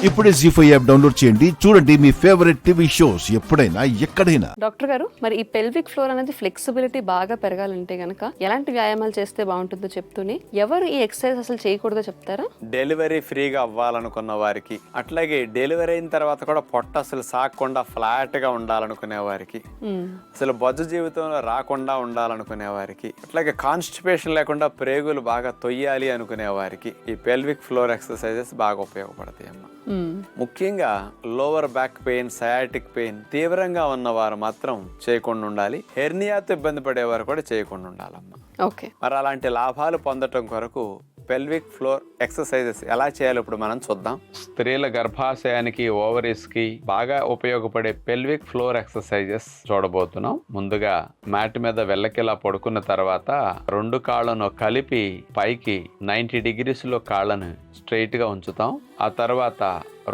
ఇప్పుడే జీ5 app download చేయండి. చూడండి మీ ఫేవరెట్ టీవీ షోస్ ఎప్పుడైనా ఎక్కడైనా. డాక్టర్ గారు, మరి ఈ పెల్విక్ ఫ్లోర్ అనేది ఫ్లెక్సిబిలిటీ బాగా పెరగాలంటే గనక ఎలాంటి వ్యాయామాలు చేస్తే బాగుంటుందో చెప్తూనే ఎవరు ఈ ఎక్సర్సైజ్ అసలు చేయకూడదో చెప్తారా? డెలివరీ ఫ్రీగా అవ్వాలనుకున్న వారికి, అట్లాగే డెలివరీ అయిన తర్వాత కూడా పొట్ట అసలు సాగకుండా ఫ్లాట్ గా ఉండాలనుకునే వారికి, అసలు బొజ్జు జీవితంలో రాకుండా ఉండాలనుకునే వారికి, అట్లాగే కాన్స్టిపేషన్ లేకుండా ప్రేగులు బాగా తొయ్యాలి అనుకునే వారికి ఈ పెల్విక్ ఫ్లోర్ ఎక్సర్సైజెస్ బాగా ఉపయోగపడతాయి అమ్మా. ముఖ్యంగా lower back pain, sciatic pain తీవ్రంగా ఉన్నవారు మాత్రం చేయకుండా ఉండాలి. హెర్నియాతో ఇబ్బంది పడేవారు కూడా చేయకుండా ఉండాలమ్మా. ఓకే, మరి అలాంటి లాభాలు పొందటం కొరకు పెల్విక్ ఫ్లోర్ ఎక్సర్సైజెస్ ఎలా చేయాలో ఇప్పుడు మనం చూద్దాం. స్త్రీల గర్భాశయానికి, ఓవరీస్ కి బాగా ఉపయోగపడే పెల్విక్ ఫ్లోర్ ఎక్సర్సైజెస్ చూడబోతున్నాం. ముందుగా మ్యాట్ మీద వెల్లకిలా పడుకున్న తర్వాత రెండు కాళ్ళను కలిపి పైకి 90 degrees లో కాళ్ళను స్ట్రైట్ గా ఉంచుతాం. ఆ తర్వాత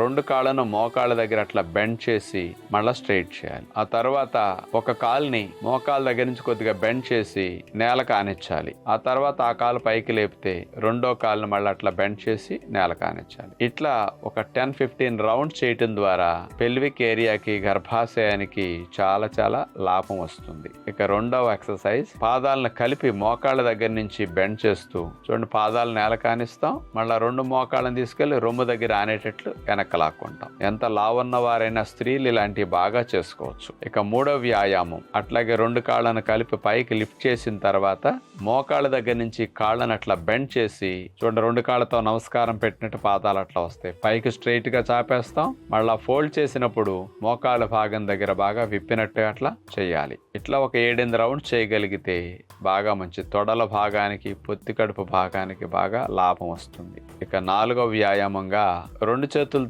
రెండు కాళ్ళను మోకాళ్ళ దగ్గర అట్లా బెండ్ చేసి మళ్ళా స్ట్రైట్ చేయాలి. ఆ తర్వాత ఒక కాలుని మోకాళ్ళ దగ్గర నుంచి కొద్దిగా బెండ్ చేసి నేల కానిచ్చాలి. ఆ తర్వాత ఆ కాలు పైకి లేపితే రెండో కాలుని మళ్ళీ అట్లా బెండ్ చేసి నేల కానిచ్చాలి. ఇట్లా ఒక 10-15 రౌండ్స్ చేయటం ద్వారా పెల్విక్ ఏరియాకి, గర్భాశయానికి చాలా చాలా లాభం వస్తుంది. ఇక రెండవ ఎక్సర్సైజ్, పాదాలను కలిపి మోకాళ్ళ దగ్గర నుంచి బెండ్ చేస్తూ చూడండి, పాదాలు నేల కానిస్తాం, మళ్ళీ రెండు మోకాళ్ళని తీసుకెళ్లి రొమ్ము దగ్గర ఆనేటట్లు వెనక్కి లాక్కుంటాం. ఎంత లావున్న వారైనా స్త్రీలు ఇలాంటివి బాగా చేసుకోవచ్చు. ఇక మూడవ వ్యాయామం, అట్లాగే రెండు కాళ్ళను కలిపి పైకి లిఫ్ట్ చేసిన తర్వాత మోకాళ్ళ దగ్గర నుంచి కాళ్ళను అట్లా బెండ్ చేసి చూడండి, రెండు కాళ్ళతో నమస్కారం పెట్టినట్టు పాదాలు అట్లా వస్తాయి. పైకి స్ట్రైట్ గా చాపేస్తాం, మళ్ళా ఫోల్డ్ చేసినప్పుడు మోకాళ్ళ భాగం దగ్గర బాగా విప్పినట్టు అట్లా చేయాలి. ఇట్లా ఒక 7-8 రౌండ్స్ చేయగలిగితే బాగా మంచి తొడల భాగానికి, పొత్తి కడుపు భాగానికి బాగా లాభం వస్తుంది. ఇక నాలుగవ వ్యాయామంగా రెండు చేతులతో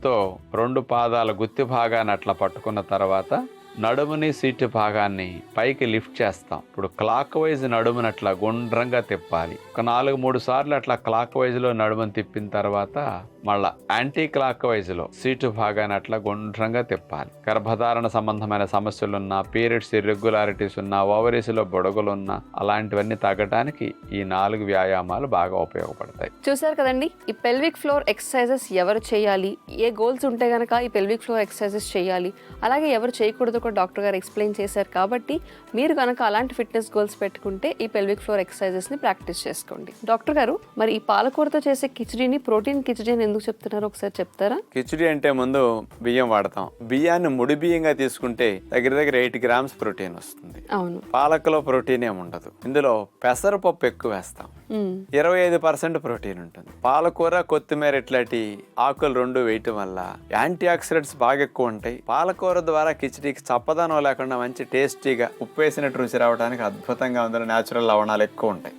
రెండు పాదాల గుత్తి భాగాన్ని అట్లా పట్టుకున్న తర్వాత నడుముని, సీటు భాగాన్ని పైకి లిఫ్ట్ చేస్తాం. ఇప్పుడు క్లాక్ వైజ్ నడుముని అట్లా గుండ్రంగా తిప్పాలి. ఒక 4-3 సార్లు అట్లా క్లాక్ వైజ్ లో నడుముని తిప్పిన తర్వాత మళ్ళా యాంటీ క్లాక్ వైజ్ లో సీటు భాగాన్ని అట్లా గుండ్రంగా తిప్పాలి. గర్భధారణ సంబంధమైన సమస్యలున్నా, పీరియడ్స్ ఇర్రెగ్యులారిటీస్ ఉన్నా, ఓవరీస్ లో బొడగలున్నా అలాంటివన్నీ తగ్గడానికి ఈ 4 వ్యాయామాలు బాగా ఉపయోగపడతాయి. చూసారు కదండి, ఈ పెల్విక్ ఫ్లోర్ ఎక్సర్సైజెస్ ఎవరు చేయాలి, ఏ గోల్స్ ఉంటే గనక ఈ పెల్విక్ ఫ్లోర్ ఎక్సర్సైజెస్ చేయాలి, అలాగే ఎవరు చేయకూడదు కూడా డాక్టర్ గారు ఎక్స్ప్లెయిన్ చేశారు. కాబట్టి మీరు కనుక అలాంటి ఫిట్నెస్ గోల్స్ పెట్టుకుంటే ఈ పెల్విక్ ఫ్లోర్ ఎక్సర్సైజెస్ ని ప్రాక్టీస్ చేసుకోండి. డాక్టర్ గారు, మరి ఈ పాలకూరతో చేసే కిచడీని ప్రోటీన్ కిచడీ అని ఎందుకు చెప్తున్నారు ఒకసారి చెప్తారా? కిచడీ అంటే ముందు బియ్యం వాడతాం. బియ్యాన్ని ముడి బియ్యంగా తీసుకుంటే దగ్గర 8 grams ప్రోటీన్ వస్తుంది. అవును, పాలకలో ప్రోటీన్ ఏమి ఉండదు. ఇందులో పెసరపప్పు ఎక్కువ వేస్తాం, 25% ప్రోటీన్ ఉంటుంది. పాలకూర, కొత్తిమీర ఇట్లాంటి ఆకులు రెండు వేయటం వల్ల యాంటీ ఆక్సిడెంట్స్ బాగా ఎక్కువ ఉంటాయి. పాలకూర ద్వారా కిచడీకి చప్పదనం లేకుండా మంచి టేస్టీగా ఉప్పు వేసినట్టు రుచి రావడానికి అద్భుతంగా ఉంది. న్యాచురల్ లవణాలు ఎక్కువ ఉంటాయి.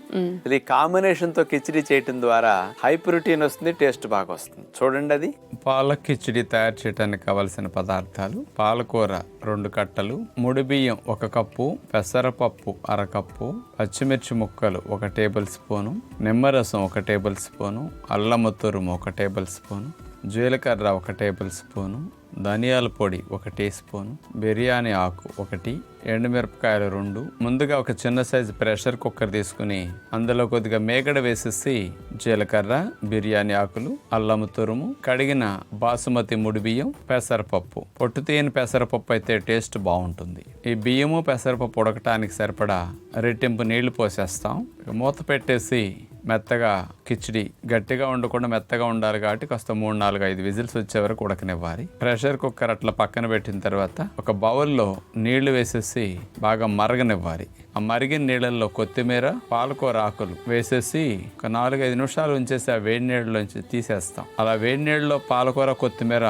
ఇది కాంబినేషన్ తో కిచడీ చేయటం ద్వారా హై ప్రోటీన్ వస్తుంది, టేస్ట్ బాగా వస్తుంది. చూడండి, అది పాలక్ కిచడీ తయారు చేయడానికి కావలసిన పదార్థాలు: పాలకూర 2 కట్టలు, ముడి బియ్యం 1 కప్పు, పెసరపప్పు 1/2 కప్పు, పచ్చిమిర్చి ముక్కలు 1 టేబుల్ స్పూను, నిమ్మరసం 1 టేబుల్ స్పూను, అల్లం తురుము 1 టేబుల్ స్పూను, జీలకర్ర 1 టేబుల్ స్పూను, ధనియాల పొడి 1 టీ స్పూను, బిర్యానీ ఆకు 1, ఎండుమిరపకాయలు 2. ముందుగా ఒక చిన్న సైజు ప్రెషర్ కుక్కర్ తీసుకుని అందులో కొద్దిగా మేగడ వేసేసి జీలకర్ర, బిర్యానీ ఆకులు, అల్లం తురుము, కడిగిన బాసుమతి ముడి బియ్యం, పెసరపప్పు. పొట్టు తీయని పెసరపప్పు అయితే టేస్ట్ బాగుంటుంది. ఈ బియ్యము, పెసరపప్పు ఉడకటానికి సరిపడా రెట్టింపు నీళ్లు పోసేస్తాం. మూత పెట్టేసి మెత్తగా, కిచడీ గట్టిగా ఉండకుండా మెత్తగా ఉండాలి కాబట్టి కాస్త 3-4-5 విజిల్స్ వచ్చే వరకు ఉడకనివ్వాలి. ప్రెషర్ కుక్కర్ అట్లా పక్కన పెట్టిన తర్వాత ఒక బౌల్లో నీళ్లు వేసేసి బాగా మరగనివ్వాలి. ఆ మరిగిన నీళ్ళల్లో కొత్తిమీర, పాలకూర ఆకులు వేసేసి ఒక 4-5 నిమిషాలు ఉంచేసి ఆ వేడి నీళ్ళలోంచి తీసేస్తాం. అలా వేడి నీళ్ళలో పాలకూర, కొత్తిమీర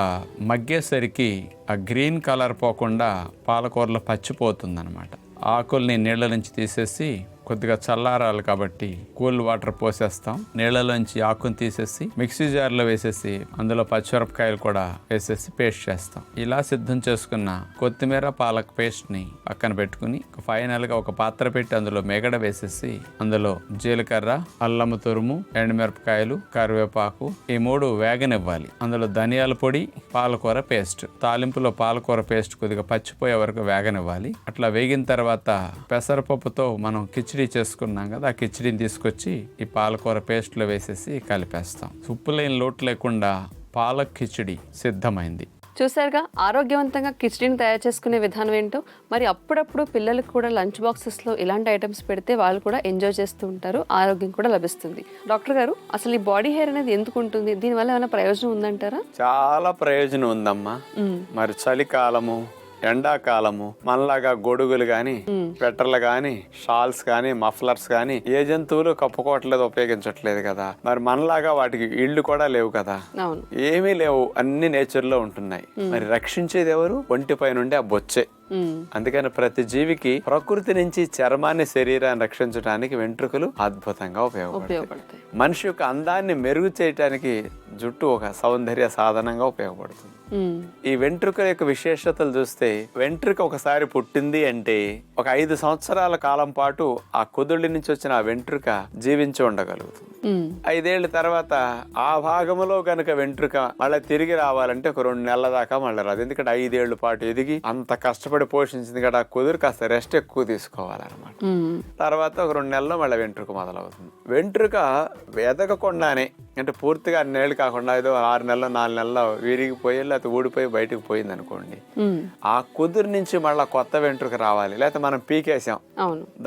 మగ్గేసరికి ఆ గ్రీన్ కలర్ పోకుండా పాలకూరలో పచ్చిపోతుంది అనమాట. ఆకుల్ని నీళ్ళ నుంచి తీసేసి కొద్దిగా చల్లారాలి కాబట్టి కూల్ వాటర్ పోసేస్తాం. నీళ్ళలోంచి ఆకుని తీసేసి మిక్సీ జార్లో వేసేసి అందులో పచ్చిమిరపకాయలు కూడా వేసేసి పేస్ట్ చేస్తాం. ఇలా సిద్ధం చేసుకున్న కొత్తిమీర, పాలక్ పేస్ట్ ని పక్కన పెట్టుకుని ఫైనల్ గా ఒక పాత్ర పెట్టి అందులో మేగడ వేసేసి అందులో జీలకర్ర, అల్లం తురుము, ఎండుమిరపకాయలు, కరివేపాకు ఈ 3 వేగనివ్వాలి. అందులో ధనియాల పొడి, పాలకూర పేస్ట్, తాలింపులో పాలకూర పేస్ట్ కొద్దిగా పచ్చిపోయే వరకు వేగనివ్వాలి. అట్లా వేగిన తర్వాత పెసరపప్పుతో మనం కిచడీ చేసుకున్నాం కదా, ఆ కిచడీని తీసుకొచ్చి ఈ పాలకూర పేస్ట్ లో వేసేసి కలిపేస్తాం. ఉప్పు లేని లోటు లేకుండా పాలక్ కిచిడి సిద్ధమైంది. చూసారుగా ఆరోగ్యవంతంగా కిచడీని తయారు చేసుకునే విధానం ఏంటో. మరి అప్పుడప్పుడు పిల్లలకు కూడా లంచ్ బాక్సెస్లో ఇలాంటి ఐటమ్స్ పెడితే వాళ్ళు కూడా ఎంజాయ్ చేస్తూ ఉంటారు, ఆరోగ్యం కూడా లభిస్తుంది. డాక్టర్ గారు, అసలు ఈ బాడీ హెయిర్ అనేది ఎందుకు ఉంటుంది? దీనివల్ల ఏమైనా ప్రయోజనం ఉందంటారా? చాలా ప్రయోజనం ఉందమ్మా. మరి చలికాలము, ఎండాకాలము మనలాగా గొడుగులు గాని, స్వెటర్లు గాని, షాల్స్ గాని, మఫ్లర్స్ గాని ఏ జంతువులు కప్పుకోవట్లేదు, ఉపయోగించట్లేదు కదా. మరి మనలాగా వాటికి ఇళ్ళు కూడా లేవు కదా, ఏమీ లేవు, అన్ని నేచర్ లో ఉంటున్నాయి. మరి రక్షించేది ఎవరు? ఒంటిపై నుండి ఆ బొచ్చే. అందుకని ప్రతి జీవికి ప్రకృతి నుంచి చర్మాన్ని, శరీరాన్ని రక్షించడానికి వెంట్రుకలు అద్భుతంగా ఉపయోగపడతాయి. మనిషి యొక్క అందాన్ని మెరుగు చేయడానికి జుట్టు ఒక సౌందర్య సాధనంగా ఉపయోగపడుతుంది. ఈ వెంట్రుకల యొక్క విశేషతలు చూస్తే, వెంట్రుక ఒకసారి పుట్టింది అంటే ఒక 5 సంవత్సరాల కాలం పాటు ఆ కుదుళ్ళ నుంచి వచ్చిన ఆ వెంట్రుక జీవించి ఉండగలుగుతుంది. 5 ఏళ్ల తర్వాత ఆ భాగంలో గనక వెంట్రుక మళ్ళీ తిరిగి రావాలంటే ఒక 2 నెలల దాకా మళ్ళీ రాదు. ఎందుకంటే 5 ఏళ్ల పాటు ఎదిగి అంత కష్టపడి పోషించింది కదా, ఆ కుదురు కాస్త రెస్ట్ ఎక్కువ తీసుకోవాలన్నమాట. తర్వాత ఒక 2 నెలల్లో మళ్ళీ వెంట్రుక మొదలవుతుంది. వెంట్రుక ఎదగకుండానే, అంటే పూర్తిగా 2 నెలలు కాకుండా ఏదో 6 నెలలు 4 నెలలు విరిగిపోయి లేకపోతే ఊడిపోయి బయటకు పోయింది అనుకోండి, ఆ కుదురు నుంచి మళ్ళీ కొత్త వెంట్రుక రావాలి. లేకపోతే మనం పీకేసాం,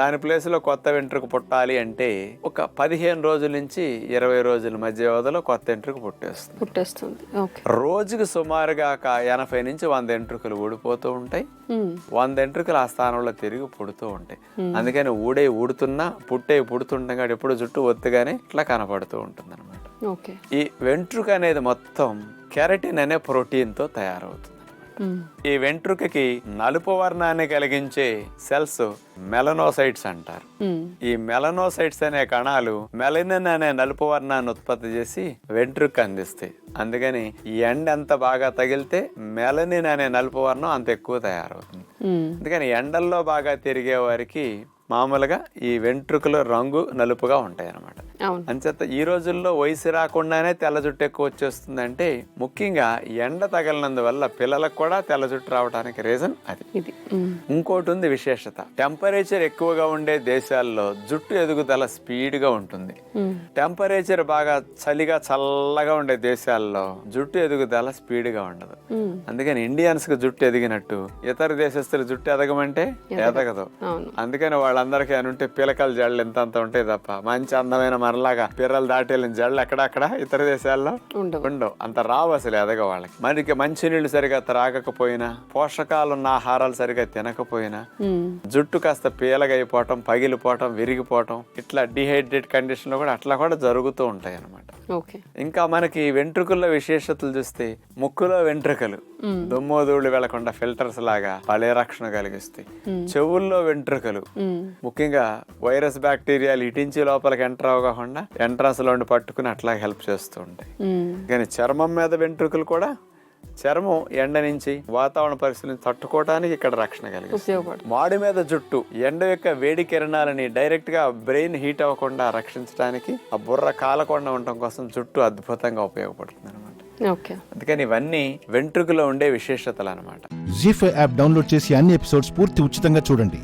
దాని ప్లేస్ లో కొత్త వెంట్రుక పుట్టాలి అంటే ఒక 15 రోజుల నుంచి 20 రోజుల మధ్య వ్యవధిలో కొత్త వెంట్రుక పుట్టేస్తుంది. రోజుకి సుమారుగా 80 నుంచి 100 వెంట్రుకలు ఊడిపోతూ ఉంటాయి. 100 వెంట్రుకలు ఆ స్థానంలో తిరిగి పుడుతూ ఉంటాయి. అందుకని ఊడుతున్నా పుడుతుండగా ఎప్పుడు జుట్టు ఒత్తుగానే ఇట్లా కనపడుతూ ఉంటుంది అనమాట. ఈ వెంట్రుక అనేది మొత్తం కెరటిన్ అనే ప్రోటీన్ తో తయారవుతుంది. ఈ వెంట్రుకకి నలుపు వర్ణాన్ని కలిగించే సెల్స్ మెలనోసైట్స్ అంటారు. ఈ మెలనోసైట్స్ అనే కణాలు మెలనిన్ అనే నలుపు వర్ణాన్ని ఉత్పత్తి చేసి వెంట్రుక అందిస్తాయి. అందుకని ఈ ఎండ ఎంత బాగా తగిలితే మెలనిన్ అనే నలుపు వర్ణం అంత ఎక్కువ తయారవుతుంది. అందుకని ఎండల్లో బాగా తిరిగే వారికి మామూలుగా ఈ వెంట్రుకలు రంగు నలుపుగా ఉంటాయి అన్నమాట. అంచేత ఈ రోజుల్లో వయసు రాకుండానే తెల్ల జుట్టు ఎక్కువ వచ్చేస్తుందంటే ముఖ్యంగా ఎండ తగలినందువల్ల పిల్లలకు కూడా తెల్ల జుట్టు రావడానికి రీజన్ అది. ఇంకోటి ఉంది విశేషత, టెంపరేచర్ ఎక్కువగా ఉండే దేశాల్లో జుట్టు ఎదుగుదల స్పీడ్ గా ఉంటుంది. టెంపరేచర్ బాగా చల్లగా ఉండే దేశాల్లో జుట్టు ఎదుగుదల స్పీడ్ గా ఉండదు. అందుకని ఇండియన్స్ కి జుట్టు ఎదిగినట్టు ఇతర దేశస్తుల జుట్టు ఎదగమంటే ఎదగదు. అందుకని వాళ్ళందరికీ అని ఉంటే పిలకల జళ్ళు ఎంత ఉంటాయి తప్ప మంచి అందమైన మనలాగా పిర్రలు దాటేళ్ళని జళ్ళు ఎక్కడక్కడ ఇతర దేశాల్లో ఉండవు, అంత రావు అసలు ఎదగ వాళ్ళకి. మనకి మంచినీళ్ళు సరిగా త్రాగకపోయినా, పోషకాలున్న ఆహారాలు సరిగా తినకపోయినా జుట్టు కాస్త పీలగైపోవటం, పగిలిపోవటం, విరిగిపోవటం, ఇట్లా డిహైడ్రేట్ కండిషన్ లో కూడా అట్లా కూడా జరుగుతూ ఉంటాయి అన్నమాట. ఇంకా మనకి వెంట్రుకల్లో విశేషతలు చూస్తే, ముక్కులో వెంట్రుకలు దుమ్ము ధూళి వెళ్లకుండా ఫిల్టర్స్ లాగా పలే రక్షణ కలిగిస్తాయి. చెవుల్లో వెంట్రుకలు ముఖ్యంగా వైరస్ బ్యాక్టీరియాలు ఇటించి లోపలికి ఎంటర్ అవ్వకుండా ఎంట్రన్స్ లో పట్టుకుని అట్లా హెల్ప్ చేస్తూ ఉంటాయి. కానీ చర్మం మీద వెంట్రుకలు కూడా చర్మం ఎండ నుంచి, వాతావరణ పరిస్థితులను తట్టుకోవడానికి ఇక్కడ రక్షణ కలిగిస్తుంది. మాడి మీద జుట్టు ఎండ యొక్క వేడి కిరణాలని డైరెక్ట్ గా బ్రెయిన్ హీట్ అవ్వకుండా రక్షించడానికి, ఆ బుర్ర కాలకుండా ఉండటం కోసం జుట్టు అద్భుతంగా ఉపయోగపడుతుంది అనమాట. అందుకని ఇవన్నీ వెంట్రుకలో ఉండే విశేషతలు అనమాట. జీ5 యాప్ డౌన్లోడ్ చేసి అన్ని ఎపిసోడ్స్ పూర్తి ఉచితంగా చూడండి.